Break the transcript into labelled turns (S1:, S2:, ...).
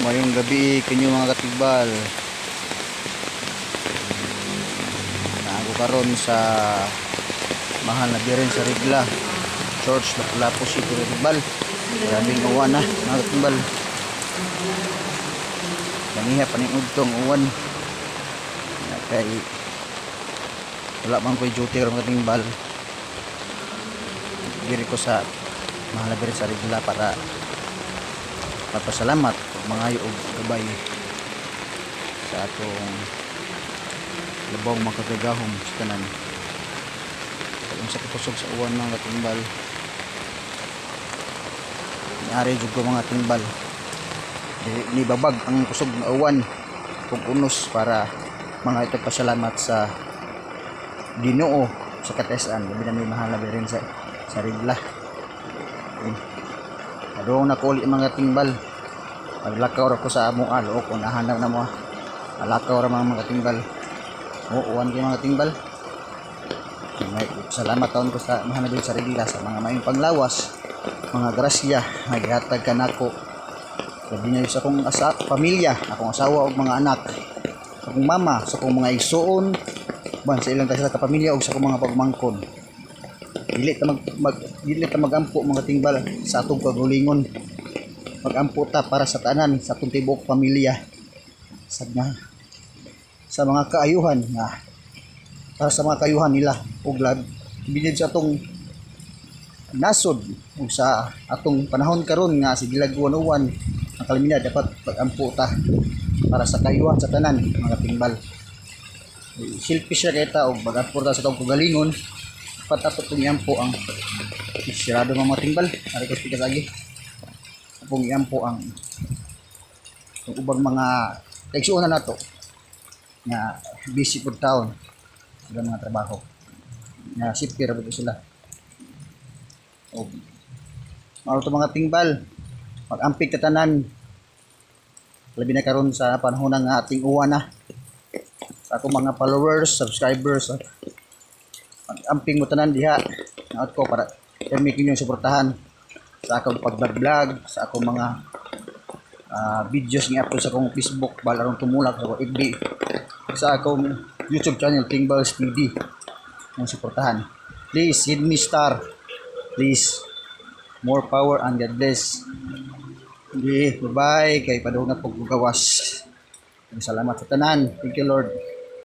S1: Mayong gabi kanyo mga katigbal. Naago karon sa mahal na biren sa Regla Church Lapu-Lapu City katigbal. Grabing uwan na mga katigbal. Maniha pa ning udtong uwan. Kay wala man ko'y duty karon katigbal. Diri ko sa mahal na biren sa Regla para papasalamat mga og gabay sa atong labaw makagagahom sa tanan. Kung sa katusog sa uwan mga timbal, naari jud ko mga timbal ni babag ang kusog na uwan kung unos para mga ito pasalamat sa Ginoo sa katasan. Gabi na may mahal na rin sa Regla. Adong na ko ulit mga timbal. Paglakaw ra ko sa among alo kung nahanap na mo. Alakaw ra mga timbal. Uwan kay mga timbal. May salamat taon ko sa mahanap sa Regla sa mga maayong panglawas, mga grasya nga gihatag kanako. Sabi niya sa akong pamilya, akong asawa ug mga anak, sa akong mama, sa akong mga igsuon, ban sa ilang sa kapamilya ug sa akong mga pagmangkon. Dili ta magampo mga timbal sa atong kagalingon. Magampo ta para sa tanan sa atong tibuok pamilya. Sa mga kaayuhan nga para sa mga kaayuhan nila ug bilid sa atong nasod ug sa atong panahon karon nga sige uwan ang kalamidad dapat magampo ta para sa kaayuhan sa tanan mga timbal. Selfish ra kay ta ug magampo ta sa atong kagalingon dapat ato tungyampo ang sirado mga timbal. Ari ko sige lagi kung iampo ang ubang mga kaigsuonan nato nga busy pud taon sa mga trabaho nga safety ra pud sila. O mao to mga timbal, mag-amping katanan labi na karon sa panahon ng ating uwan na. Sa akong mga followers, subscribers, mag-amping mo tanan diha nga ko para permikin yung suportahan sa akong pag-vlog, sa akong mga videos nga upload sa akong Facebook, balarong tumulak sa akong FB, sa akong YouTube channel, Tingballs TV, ang suportahan. Please, hit me star. Please, more power and God bless. Okay, bye-bye. Kay padung na paggawas. Salamat sa tanan. Thank you, Lord.